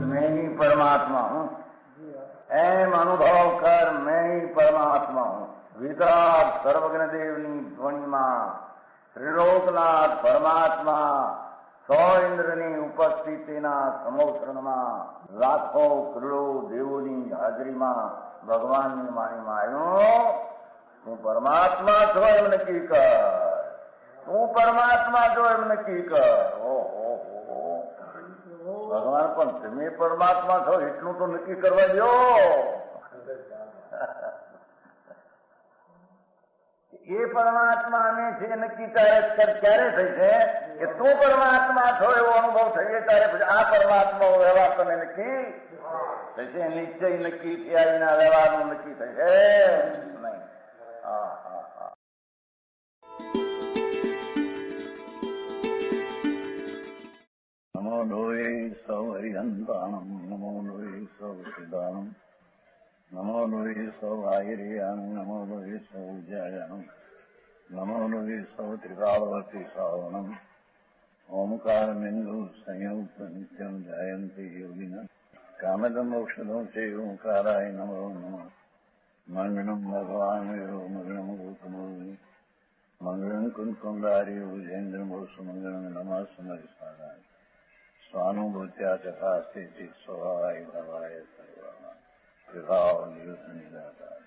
मैं ही परमात्मा हूँ, एम अनुभव कर मैं ही परमात्मा हूँ। वितराग सर्वज्ञ देवनी ध्वनिमा त्रिलोकनाथ परमात्मा सौ इंद्રની ઉપસ્થિતિના સમોત્રણમાં લાખો કરોડો દેવોની હાજરીમાં ભગવાનની વાણીમાં આવ્યો, તું પરમાત્મા છો એમ નક્કી કર, તું પરમાત્મા છો એમ નક્કી કર. ઓહો, ભગવાન પણ તમે પરમાત્મા છો એટલું તો નક્કી કરવા દો. એ પરમાત્માને છે નક્કી ક્યારે થઈ છે કે તું પરમાત્મા છો એવો અનુભવ થઈએ ત્યારે પછી આ પરમાત્મા વ્યવહાર તમે નક્કી થશે. નિશ્ચય નક્કી થયા વિના વ્યવહારનું નક્કી થશે નહીં. હા હા હા. નમો લોહે સૌ હરિહંતાણમ, નમો લોહે સૌ સિદ્ધાણમ, નમો લોહે સૌ આયર્યાણમ, નમો લોહે સૌ જયાણમ, નમો લોહે સૌ ત્રિકાળવતી શ્રાવણમ. ઓમકાર બિંદુ સંયુક્ત નિત્યમ જાયંતી યોગિના કામદમ ઔષધમ છે ઓંકારાય નમો નમઃ. મંગળમ ભગવાન વિરો મંગળમ ગૌતમોર્મિ મંગળમ કુંકુંડારી ભુજેન્દ્રમોષ મંગળમ નમઃ સમરિસારાય સ્વાનુભૂત્યા તથાસ્તિ સ્વભાવાય ભવાય સર્વા વિભાવ નિયુત નિરાકાર.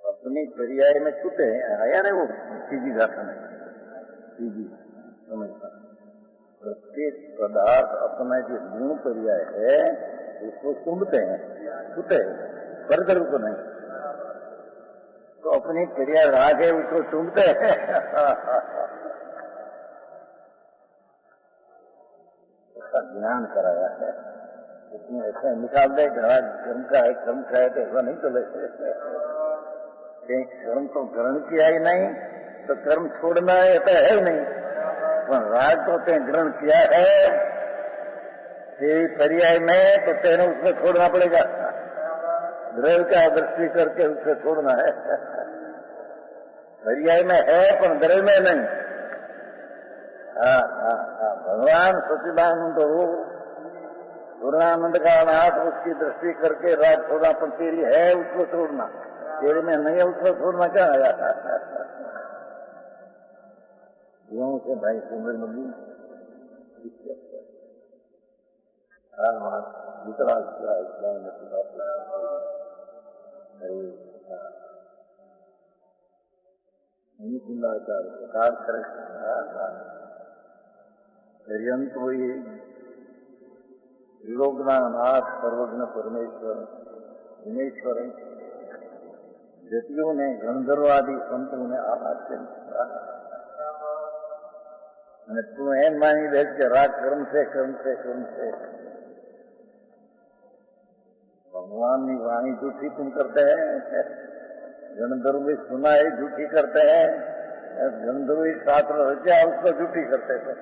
अपनी पर्याय में छूटे आया रे वो सीधी गाथा में सीधी समझता. प्रत्येक पदार्थ अपना जो गुण पर्याय है उसको सुनते हैं, छूटे परदर को नहीं. तो अपनी पर्याय राग है उसको सुनते हैं. उसका ज्ञान कराया है. उसमें ऐसा निकाल दे घड़ा कर्म का है, कर्म का है तो ऐसा नहीं चले. कर्म तो ग्रहण किया ही नहीं तो कर्म छोड़ना ऐसा है ही नहीं. पर राग तो ते ग्रहण किया है पर्याय में तो तेने उसमें छोड़ना पड़ेगा. द्रव्य का दृष्टि करके उससे छोड़ना है. पर्याय में है पर द्रव्य में नहीं. हाँ हाँ हाँ. भगवान सच्चिदानंद हो पूर्णानंद का नाथ उसकी दृष्टि करके राग छोड़ना, पर तेरी है उसको छोड़ना, तेरे में नहीं है उसको छोड़ना क्या आया. यूं से भाई सुंदर मंदिर दूसरा प्रकार करे पर्यंत हुई त्रिलोकनाथ सर्वज्ञ परमेश्वर हिमेश्वर जतियों ने गंधर्वादी संतों ने आराधन किया. तू एम मानी दे के राग कर्म से भगवान की वाणी झूठी तुम करते हैं. गंधर्व भी सुना है झूठी करते हैं. गंधर्व शास्त्र रचा उसको झूठी करते हैं.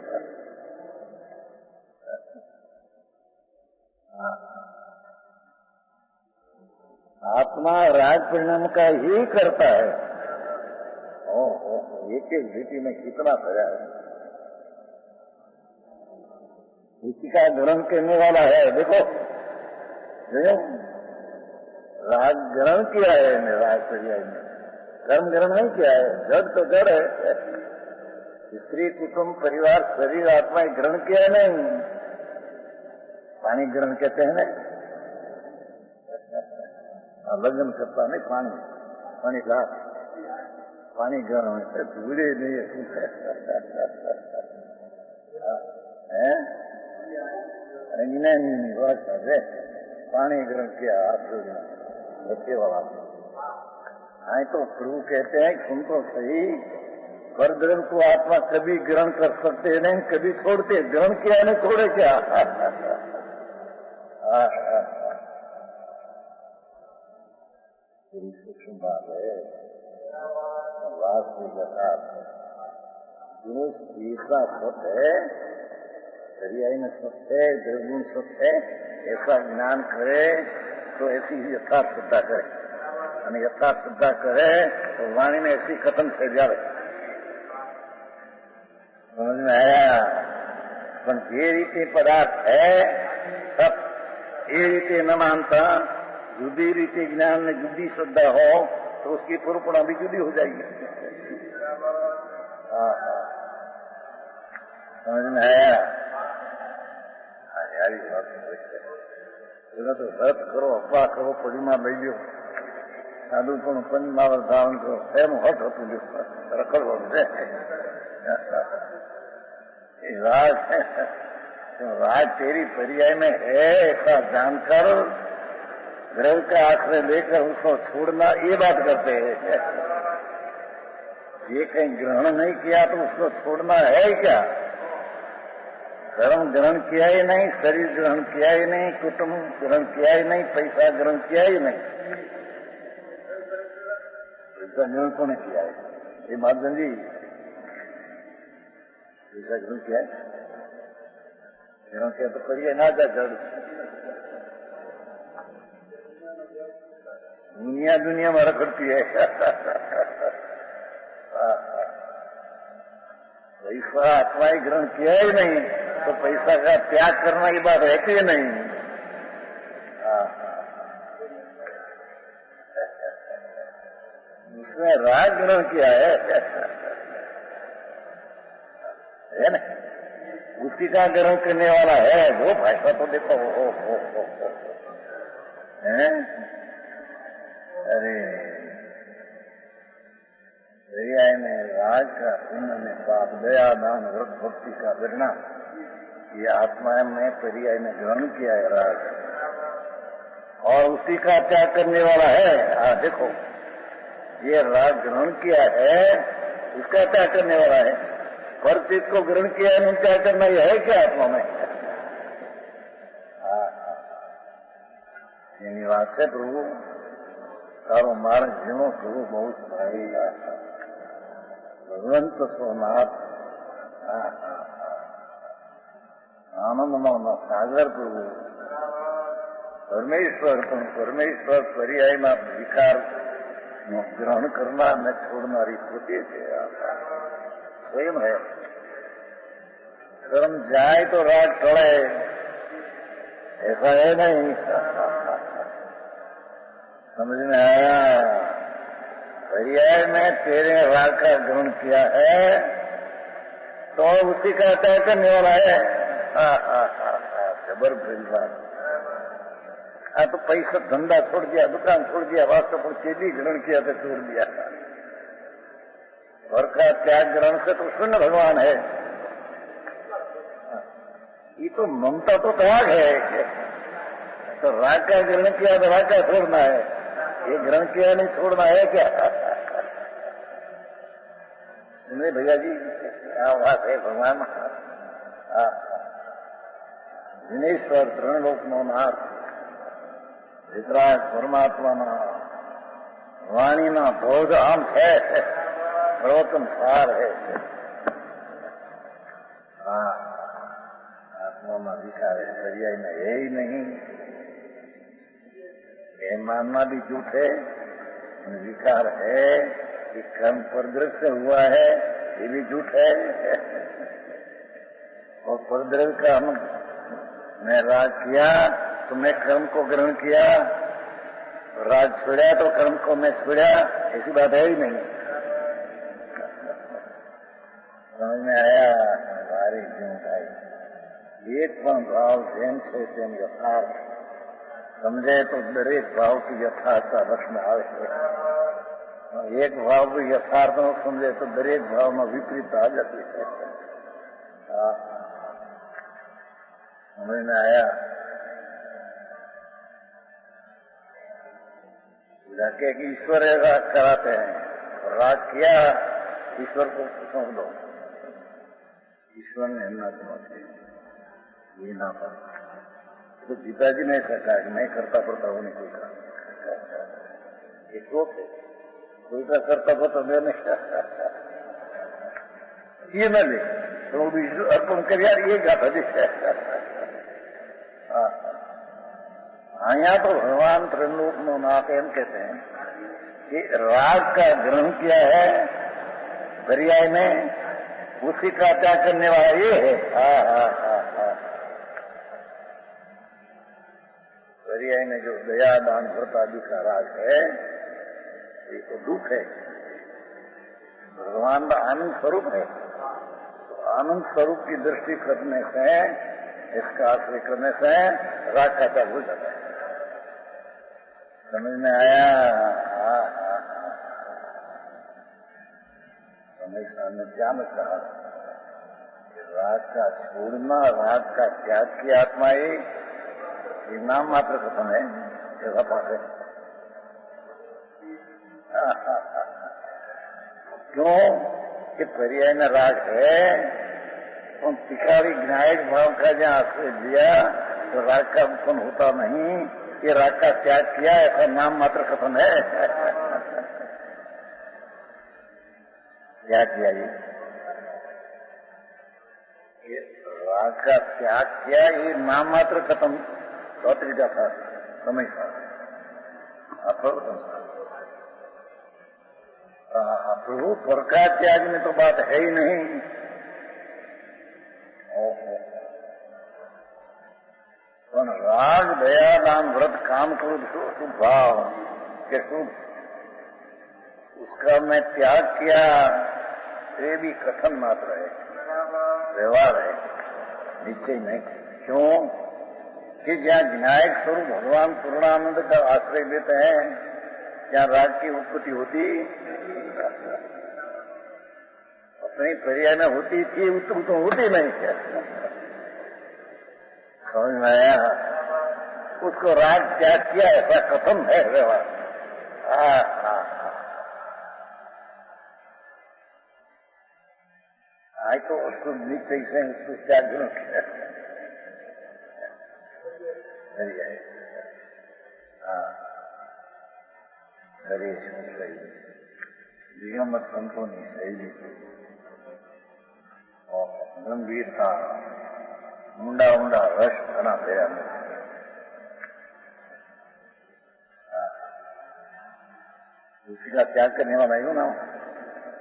आत्मा राग परिणाम का ही करता है. एक एक स्थिति में कितना सजा है. इसी का ग्रहण करने वाला है. देखो राग ग्रहण किया है, राग पर्याय में कर्म ग्रहण नहीं किया है. जड़ तो जड़ है. स्त्री कुटुंब परिवार शरीर आत्मा ग्रहण किया है नहीं. पानी ग्रहण कहते हैं ना, लग्न करता नहीं पानी का पानी ग्रहण है. धूड़े नहीं है. अज्ञानी बात है. पानी ग्रहण किया, हाथ जोड़ना रखे वाला। हाँ तो प्रभु कहते हैं सुन तो सही, पर ग्रहण को आत्मा कभी ग्रहण कर सकते नहीं, कभी छोड़ते, ग्रहण किया नहीं छोड़े क्या? बड़ी सूक्ष्म बात है। जो ऐसा सत्य है, दरियाई में सत्य है, द्रगुण सत्य है, ऐसा ज्ञान करे तो ऐसी ही यथार्थ श्रद्धा करे, અને यथार्थ श्रद्धा करे तो वाणी में ऐसी खत्म થઈ जाए। समझ में आया? પણ જે રીતે પદાર્થ है सब એ રીતે न मानता, जुदी रीति ज्ञान में जुदी श्रद्धा हो तो उसकी पूर्वपणा भी जुदी हो जाएगी। समझ में आया? यारी बात तो व्रत करो, अफवा करो, पड़ी में लई लो, साधु पण पंचमावर धारण करो, एम हट होતું रखड़ो राज तेरी पर्याय में है, ऐसा जानकर ग्रह का आश्रय लेकर उसको छोड़ना, ये बात करते हैं। ये कहीं ग्रहण नहीं किया तो उसको छोड़ना है क्या? धर्म ग्रहण किया ही नहीं, शरीर ग्रहण किया ही नहीं, कुटुंब ग्रहण किया ही नहीं, पैसा ग्रहण किया ही नहीं। पैसा ग्रहण को नहीं किया है, ये महाजन जी पैसा ग्रहण किया है, ग्रहण किया तो करिए ना जा जड़। दुनिया में रखड़ती है। पैसा आत्मा ही ग्रहण किया ही नहीं तो पैसा का त्याग करना की बात है कि नहीं? उसने राग ग्रहण किया है ना, उसी का ग्रहण करने वाला है वो। पैसा तो देखो है। अरे दरियाई में राज का पुण्य में पाप, दया, दान, व्रत, भक्ति का विरना, ये आत्मा में पर्याय में ग्रहण किया है राज, और उसी का त्याग करने वाला है। देखो ये राग ग्रहण किया है, उसका त्याग करने वाला है। पर चीज को ग्रहण किया नहीं, त्याग करना यह है क्या आत्मा में? ये निवास है प्रभु, तारो मार्ग जीवो प्रभु बहुत सारी भगवंत सोनाथ आनंद सागर प्रभु परमेश्वर। परमेश्वर पर्याय में विकार ग्रहण करना न छोड़नारी कृति है, स्वयं है। कर्म जाए तो राग टळे, ऐसा है नहीं। समझ में आया? पर्याय में तेरे राग का ग्रहण किया है तो उसी का त्याग करने वाला है। जबरदस्त बात। तो पैसा धंधा छोड़ दिया, दुकान छोड़ दिया, वास्तव पर चेली ग्रहण किया तो छोड़ दिया। और का त्याग ग्रहण से तो शून्य भगवान है। ये तो ममता तो त्याग है। तो राग का ग्रहण किया तो राग का छोड़ना है, ये ग्रहण किया नहीं छोड़ना है क्या? सुनिए भैया जी, क्या बात है भगवान। जिनेश्वर त्रिलोक नो नाथ वितराग परमात्मा वाणी ना बोध आम है, सर्वोत्तम सार है। आत्मा में विकार है, पर्याय में है ही नहीं। ये मानना भी झूठ है, विकार है, कि कर्म परद्रव्य से हुआ है, ये भी झूठ है। और परद्रव्य का हम मैं राग किया तो मैं कर्म को ग्रहण किया, राग छोड़ा तो कर्म को मैं छोड़ा, ऐसी बात है ही नहीं। समझ में आया? हमारी जिंदगी एक पण भाव જેમ છે તેમ यथार्थ समझे तो दरेक भाव की यथार्थता वश में आवे। एक भाव भी यथार्थ न समझे तो दरेक भाव में विपरीत आ जाती है। समझ में आया? जाके कि ईश्वर राग कराते हैं, राग किया ईश्वर को सौंप दो, ईश्वर ने हिम्मत पहुंचे ये ना पाए। तो पिताजी ने ऐसा कहा कि मैं करता पड़ता हूं, नहीं कोई का ये क्रोध है, कोई का करता पड़ता मैंने ये न ले तो अर्पण कर यार, ये गाथा दिखता है। यहाँ तो भगवान त्रिलोक नो नाथ एम कहते हैं कि राग का ग्रहण किया है पर्याय में, उसी का त्याग करने वाला ये है। पर्याय में जो दया दान व्रत आदि का राग है ये तो दुख है, भगवान का आनंद स्वरूप है। तो आनंद स्वरूप की दृष्टि करने से, इसका आश्रय करने से राग का त्याग हो जाता है। समझ में आया? हमेशा ने क्या में कहा कि राग का छोड़ना, राग का त्याग की आत्मा ये नाम मात्र कथन है, जगह पास है। क्यों कि पर्याय में राग है, तो पिकारी न्यायिक भाव का जहाँ आश्रय दिया तो राग का उत्पन्न होता नहीं, ये राग का त्याग किया ऐसा नाम मात्र कथन है। क्या किया ये राग का त्याग किया, ये नाम मात्र कथन चौधरी का था समय सा प्रभु स्वर का त्याग में तो बात है ही नहीं। राग दया दान व्रत काम क्रोध शुभ भाव के शुभ, उसका मैं त्याग किया, ये भी कथन मात्र है, व्यवहार है, निश्चय नहीं। क्यों कि जहाँ विनायक स्वरूप भगवान पूर्णानंद का आश्रय लेते हैं, जहाँ राग की उत्पत्ति होती अपनी पर्याय में होती थी, उत्तम तो होती नहीं क्या? समझ में आया? उसको राग त्याग किया ऐसा कथन है व्यवहार। आज तो उसको निश्चय से उसको त्याग किया। हरे सही निगम संतो नहीं सही और गंभीरता मुंडा मुंडा रस घना गया। उसी का त्याग करने वाला ही ना,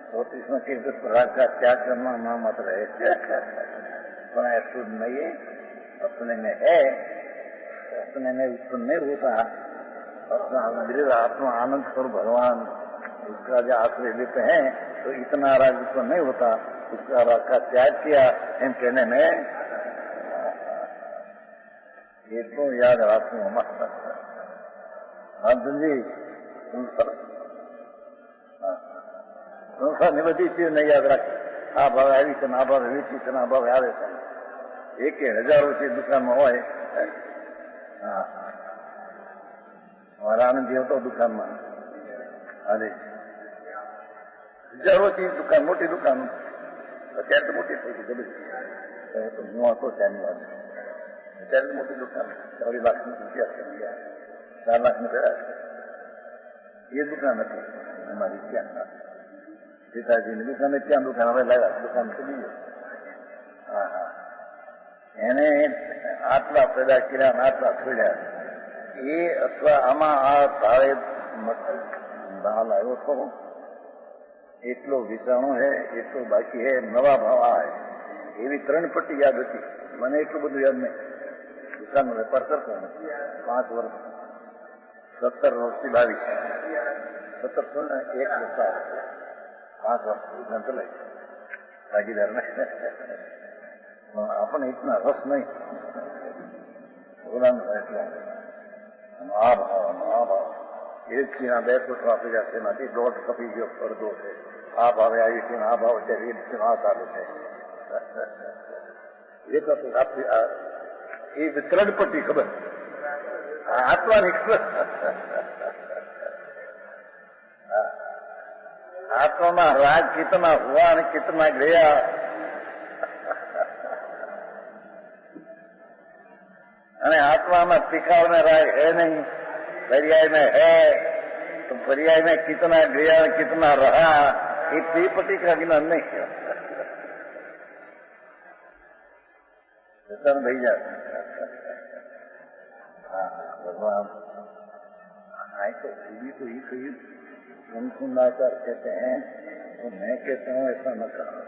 तो इसमें किस राग का त्याग करना ना मत रहे। शुद्ध नहीं है, अपने में है, अपने में उत्पन्न नहीं होता, अपना आत्मा आनंद स्वरूप भगवान उसका जो आश्रय लेते हैं तो इतना राग उत्पन्न नहीं होता। उसका राग का त्याग किया इन कहने में ये तो याद रखू हमारा। हाँ जी, संसार ने बधी चीज नहीं याद रखी। आ भाव आई છે, આ ભાવ એવી ચીજ આ ભાવ આવે છે, એક હજારો ચીજ દુકાનમાં હોય। हमारा आनंद जी होता दुकान में अरे हजारों चीज दुकान, मोटी दुकान અત્યારે તો મોટી થઈ ગઈ જબરી, તો હું હતો ત્યાંની વાત છે। અત્યારે મોટી દુકાન 40 લાખની રૂપિયા છે, 4 લાખની પેલા છે। એ દુકાન હતી અમારી ત્યાં, પિતાજીની દુકાન ત્યાં દુકાન હવે લાવ્યા, દુકાન ખુલી ગઈ। એને આટલા પેદા કર્યા ને આટલા છોડ્યા, એ અથવા આમાં આ ભાવે ભાવ આવ્યો હતો, એટલો વિચારણો है, એટલો બાકી है, નવા ભાવ આ है, એવી 3 પટ્ટી યાદ હતી મને। એટલું બધું યાદ નહીં, દુકાનનો વેપાર કરતો હું 5 વર્ષ, 17 વર્ષથી 22, 1701 વર્ષ, 5 વર્ષ દુકાન ચલાવી ભાગીદાર ને। આપણને इतना रस नहीं बोला એટલે આ ભાવ એક ચીના 2 ફૂટ આપી જશે, એમાંથી 1.5 કપી ગયો પડદો છે। આ ભાવે આવી છે, આ ભાવ અત્યારે 1 છે, આ ચાલે છે। એ તો એ 3 પટ્ટી ખબર આત્માની आत्मा राग कितना हुआ और कितना गया। અને આત્મામાં टिकावने राग है नहीं, पर्याय में है, तो पर्याय में कितना गया कितना रहा, ये त्रिपटी का ज्ञान नहीं है। भैया भगवान तो ये कही उनको नाचार कहते हैं, तो मैं कहता हूँ ऐसा न कहा।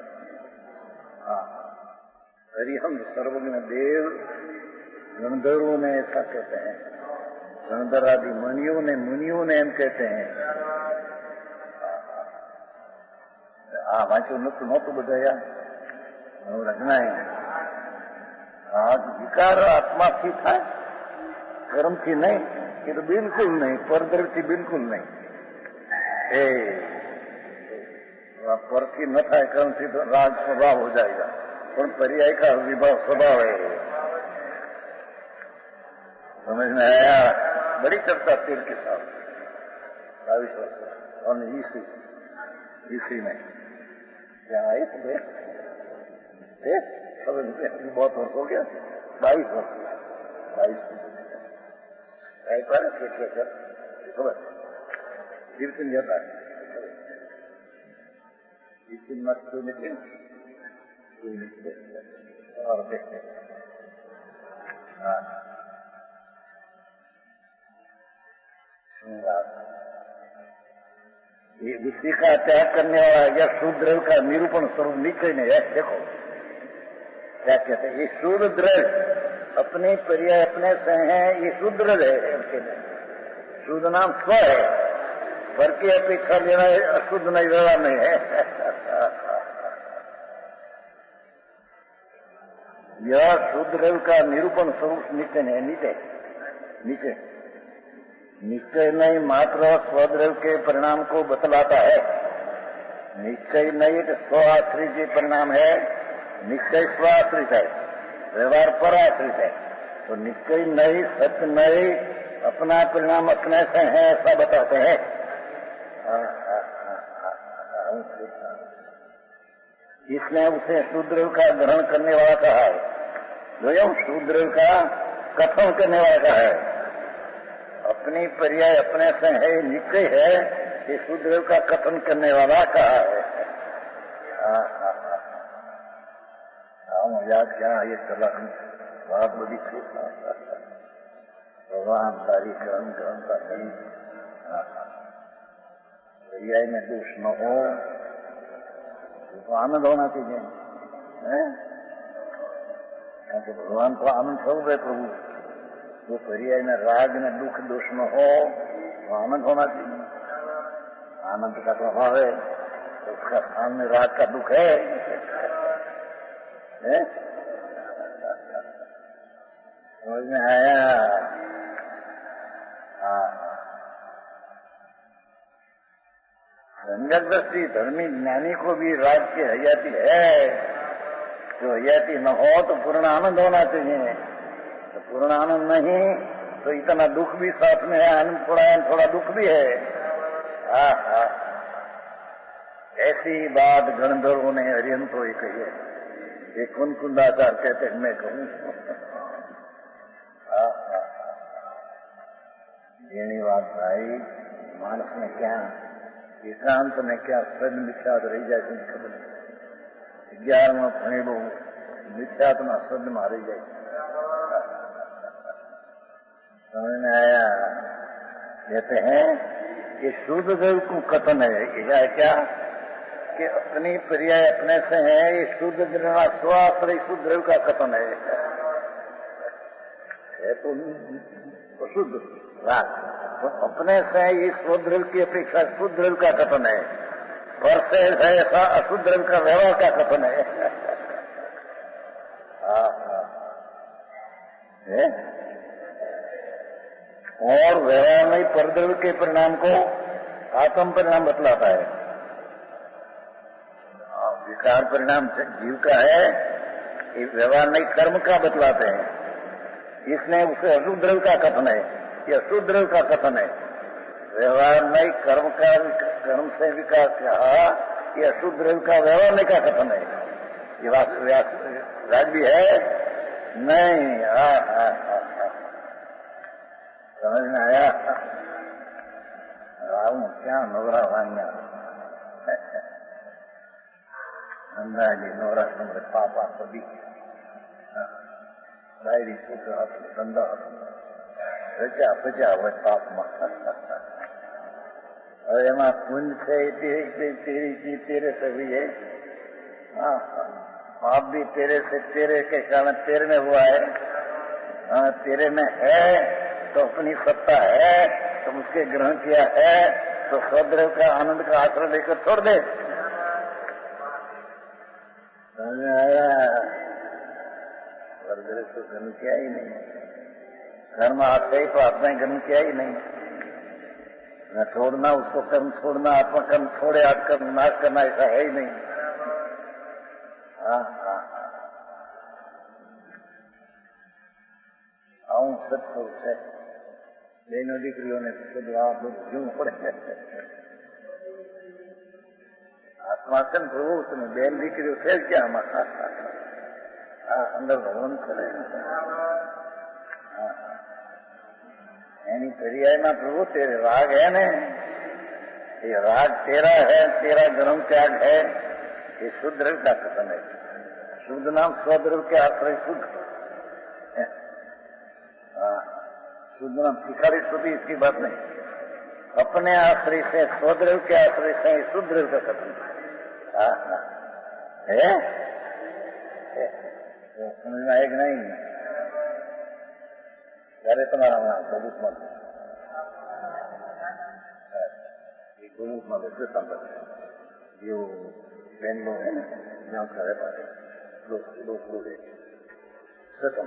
हाँ, हरिहंस सर्वज्ञ देव गणधर्वों ने ऐसा कहते हैं, गणधर आदि मुनियों ने एम कहते हैं। हाँ वाँचो नहोતું બધાયા રચના आज विकार आत्मा थी था, कर्म थी नहीं, ये तो बिल्कुल नहीं, परद्रव थी बिल्कुल नहीं। पर की न था कर्म थी तो राग स्वभाव हो जाएगा, पर पर्याय का विभाव स्वभाव है। समझ में आया? बड़ी चर्चा तेल के साथ 22 वर्ष और इसी में क्या आई तुम्हें बहुत वर्ष हो गया, 22 वर्ष 22 एक बार खबर कीर्तन जाता है, कीर्तन मत कोई निकले और देखते। हाँ ये विषय का त्याग करने वाला या शूद्र का निरूपण स्वरूप नीचे में है। देखो क्या कहते हैं, ये शूद्र अपने पर्याय अपने से है, ये शूद्र है। शुद्ध नाम स्व है, पर की अपेक्षा लेना अशुद्ध नहीं व्यवहार नहीं है। यह शूद्र का निरूपण स्वरूप नीचे में है, नीचे निश्चय नहीं मात्र स्वद्रव के परिणाम को बतलाता है। निश्चय नहीं तो स्वाश्रित जो परिणाम है, निश्चय स्वाश्रित है, व्यवहार पराश्रित है। तो निश्चय नहीं, सत्य नहीं, अपना परिणाम अपने से है ऐसा बताते हैं। इसने उसे शूद्र का ग्रहण करने वाला कहा है, जो शूद्र का कथन करने वाला कहा है। अपनी पर्याय अपने से है, निश्चय है, ये शूद्र का कथन करने वाला कहा है। याद क्या ये चला बात बड़ी थी, भगवान तारी कर्म का नहीं, पर्याय में दोष न हो तो आनंद होना चाहिए। क्योंकि भगवान को आनंद सब है प्रभु, वो पर्याय में राग में दुख दोष न हो तो आनंद होना चाहिए। आनंद का स्वभाव है, तो उसका सामने राग का दुख है। समझ में आया? संगत दृष्टि धर्मी ज्ञानी को भी राग की हयाती है, जो हयाती न हो तो पूर्ण आनंद होना चाहिए। तो पूर्ण आनंद नहीं तो इतना दुख भी साथ में है, आनंद थोड़ा दुख भी है। ऐसी बात गणधर्वों ने हरिहंसों ही कही है। ये कुंदाचार कहते हैं, मैं कहूँ ये बात भाई, मानस में क्या एकांत में क्या सद मिथ्यात रही जाए खबर नहीं। 11वां फणेबो मिथ्यात में सद में रही जाए। समझ में आया? कहते हैं ये शुद्ध देव को कथन है, क्या कि अपनी पर्याय अपने से है, ये शुद्ध द्रव्य स्वाश्रय शुद्ध देव का कथन है तो शुद्ध राग, तो अपने से ये स्वद्रव्य की अपेक्षा शुद्ध द्रव्य का कथन है, पर से है ऐसा अशुद्ध द्रव्य का व्यवहार का कथन है। और व्यवहार में परद्रव्य के परिणाम को आत्म परिणाम बतलाता है। विकार परिणाम जीव का है, ये व्यवहार नहीं कर्म का बतलाते हैं। इसने उसे अशुद्ध द्रव्य का कथन है, ये अशुद्ध द्रव्य का कथन है। व्यवहार नहीं, कर्म से विकास कहा, ये अशुद्ध रवि का व्यवहार नहीं का कथन है। ये राज भी है नहीं। समझ में आया? राम क्या नोरा वान्या अंदाजी नोरा समझ पापा सभी डायरी सूत्र धंधा रचा पचा हुआ पाप में। और एमा पुण्य से तेरे से भी है। पाप भी तेरे से, तेरे के कारण तेरे में हुआ है। तेरे में है तो अपनी सत्ता है, तो उसके ग्रहण किया है, तो स्वद्रव का आनंद का आश्रय लेकर छोड़ दे। समझ में आया? वर्ग तो ग्रहण किया ही नहीं, कर्म आते ही तो आत्मा ग्रहण किया ही नहीं। न छोड़ना, उसको कर्म छोड़ना, आत्मा कर्म छोड़े कर्म नाश करना, ऐसा है ही नहीं। आऊं सत्सव से બેનો દીકરીઓને જવું પડે. આત્મા છે ને પ્રભુ તમે બેન દીકરીઓ છે જ ક્યાં આમાં? અંદર ભગવાન છે એની पर्यायમાં प्रभु तेरे राग है ने, ये राग तेरा है, तेरा गर्म त्याग है, ये शुद्ध रव का कथन है. शुद्ध नाम स्वद्रव के आश्रय शुद्ध. शुद्ध नाम शिकारी शुद्धि इसकी बात नहीं. अपने आश्रय से स्वद्रव के आश्रय से शुद्ध रव का कथन है. समझ में आएगा नहीं? ત્યારે તમારા પ્રભુત્માં પ્રભુત્માં બેસે તમે જેવું બેંગલોર જ્યાં કરે लोग बोले सतम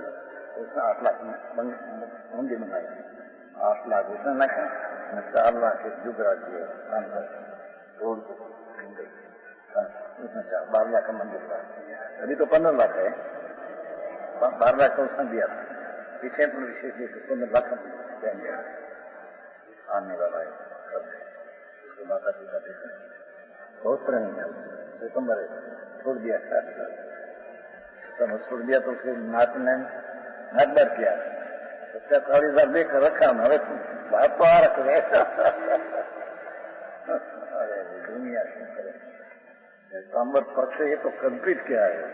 उसने 8 लाख मंदी मंगाई, 8 लाख उसने रखा, 4 लाख युग राज्य रोड उसने 12 लाख का मंदिर था. अभी तो 15 लाख है, 12 लाख का उसने दिया था. पीछे पर विशेष 15 लाख आने वाला है. उसके माता पिता देखे बहुत प्रेम है. सितंबर छोड़ दिया, छोड़ दिया तो उसके नात ने नाकदार किया. 40,000 देकर रखा. अरे बात तो आ रख रहे. अरे दुनिया सितंबर पक्ष ये तो कल्पित किया है,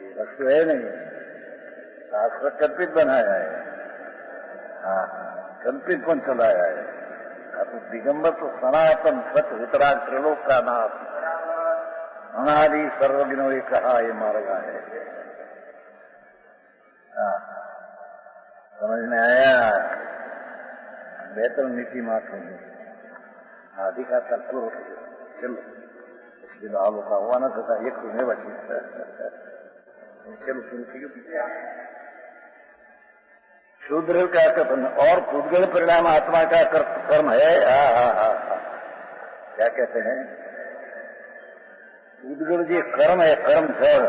ये वस्तु है नहीं. शास्त्र कल्पित बनाया है. हाँ, कल्पित कौन चलाया है? तो दिगंबर तो सनातन सत्य वितराग त्रिलोक का नाथ अनादि सर्वज्ञ ने कहा ये मार्ग है. समझ में आया? बेहतर नीति मात्र अधिकार पूर्व चलो इसके लाभों का हुआ ना सकता. एक तुम्हें बची चलो शूद्र का कथन और पुद्गल परिणाम आत्मा का कर्म है. क्या कहते हैं? पुद्गल जी कर्म है, कर्म जड़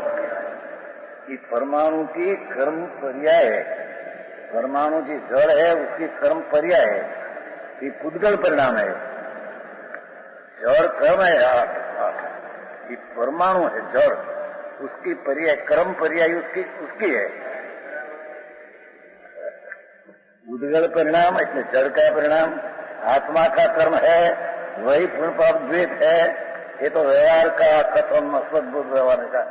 कि परमाणु की कर्म पर्याय है. परमाणु की जड़ है, उसकी कर्म पर्याय है. ये पुद्गल परिणाम है. जड़ कर्म है, ये परमाणु है जड़, उसकी पर्याय कर्म पर्याय उसकी है. उद्गल परिणाम એટલે जड़ का परिणाम आत्मा का कर्म है. वही पूर्ण पाप द्वेष है. ये तो व्यवहार का कथन सद्बुद्ध व्यवहार का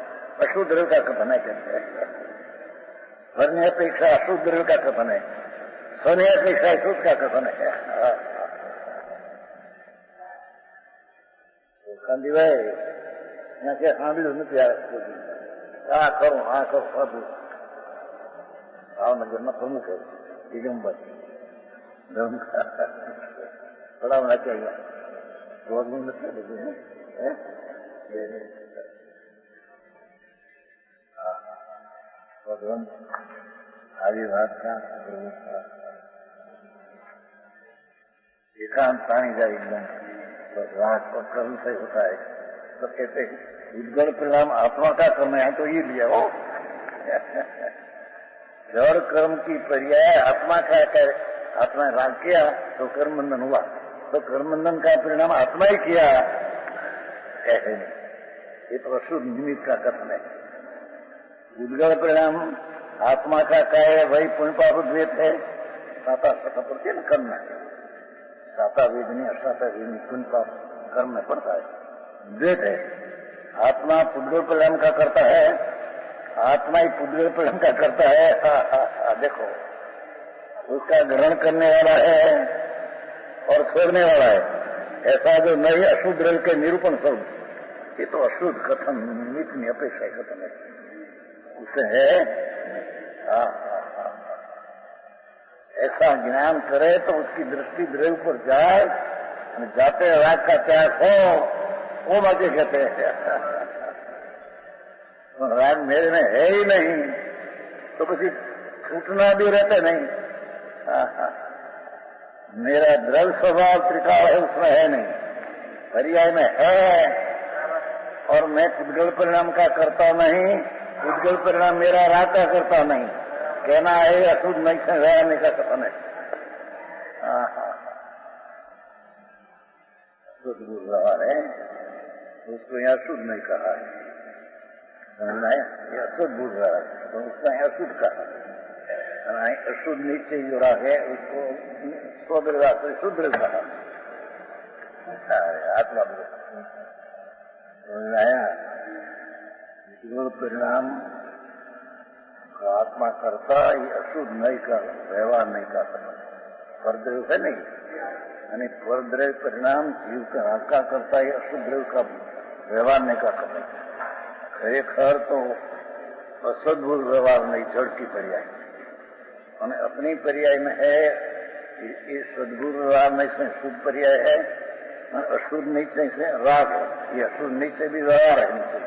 अशुद्ध द्रव्य का कथन है. कहते हैं स्वर्ण अपेक्षा अशुद्ध द्रव्य का कथन है, स्वर्ण अपेक्षा शुद्ध का कथन है. कांदी भाई यहाँ क्या સાંભળ્યું નથી આ કરું આ કરું બધું ભાવનગરના પ્રમુખ है दिगंबर थोड़ा होना चाहिए. भगवान आदिवास का एकांत पानी जाए एकदम बस रात को कर्म से होता है. तो कहते उद्गल परिणाम आत्मा का कर्म है तो ये लिया हो. जड़ कर्म की पर्याय आत्मा का आत्मा राग किया तो कर्म बंधन हुआ. तो कर्मबंधन का परिणाम आत्मा ही किया ऐसे नहीं, ये तो अशुद्ध निमित्त का कथन है। उद्गल परिणाम आत्मा का है, वही पुण्य पाप द्वैत है। साता सता पड़ती है ना कर्म में, साता वेदनी असाता वेदनी पुण्य पाप कर्म में पड़ता है, द्वैत है। आत्मा पुद्गल परिणाम का करता है, आत्मा ही पुद्गल परिणाम का करता है। देखो, उसका ग्रहण करने वाला है और छोड़ने वाला है, ऐसा जो नहीं अशुद्ध रल के निरूपण शब्द, ये तो अशुद्ध कथन निमित्त अपेक्षा कथन है, उसे है। ऐसा ज्ञान करे तो उसकी दृष्टि द्रव्य पर जाए, जाते राग का त्याग हो, वो बातें कहते हैं। तो राग मेरे में है ही नहीं तो किसी छूटना भी रहते नहीं। मेरा द्रव्य स्वभाव त्रिकाल है, उसमें है नहीं, पर्याय में है, और मैं पुद्गल परिणाम का करता नहीं, पुद्गल परिणाम मेरा राग का करता नहीं। कहना है अशुद्ध नहीं से रहने का कथन है। अशुद्ध बुझ रहा है, उसको यहाँ शुद्ध नहीं कहा है, समझना है, ये अशुद्ध बुझ रहा है तो उसका यहाँ अशुद्ध कहा। अशुद्ध नीचे जुड़ा है, उसको स्वदृढ़ से शुद्ध कहा। आत्मा समझाया, परिणाम आत्मा करता, ये अशुद्ध नहीं कर, व्यवहार नहीं कर सकता, परद्रव्य है नहीं, यानी परद्रव्य परिणाम जीव का करता है, अशुद्ध द्रव्य का व्यवहार नहीं कर सकता। खरेखर तो असद्भुत व्यवहार नहीं, जड़ की पर्याय और अपनी पर्याय में है। ये सद्भुत व्यवहार नहीं से शुद्ध पर्याय है, अशुद्ध नीचे से राग है, ये अशुद्ध नीचे भी व्यवहार है। नीचे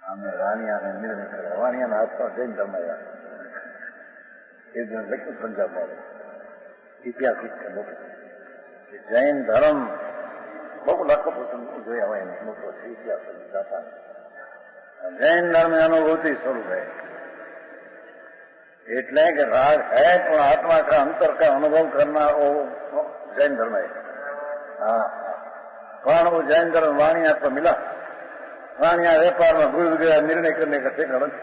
हमें वाणिया ने निर्णय करा, वाणिया ने आत्मा जैन धर्म आया, एक दिन लेकिन पंजाब में ऐतिहासिक છે મોટો જૈન ધર્મ બહુ લાખો પસંદ જોયા હોય એને મોટો છે ઇતિહાસ જાતા જૈન ધર્મ અનુભૂતિ સ્વરૂપ है, એટલે કે રાગ है પણ आत्मा का अंतर का अनुभव करना वो जैन धर्म है। हाँ, पण वो जैन धर्म वाणिया को मिला, वाणिया व्यापार में घुस गया, निर्णय करने का ठिकाना है।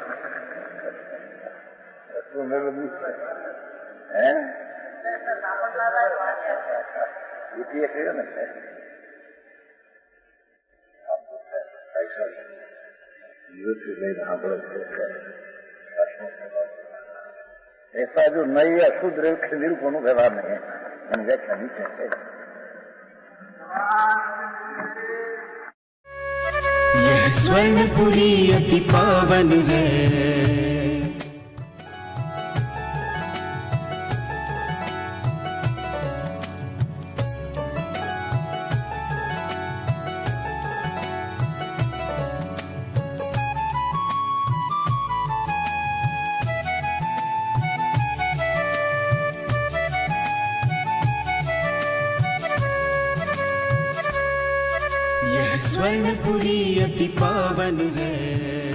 ऐसा जो नई अशुद्ध के निरूपण व्यवहार नहीं है, मैंने व्याख्या नीचे से। यह स्वर्णपुरी अति पावन है, यह स्वर्णपुरी अति पावन है।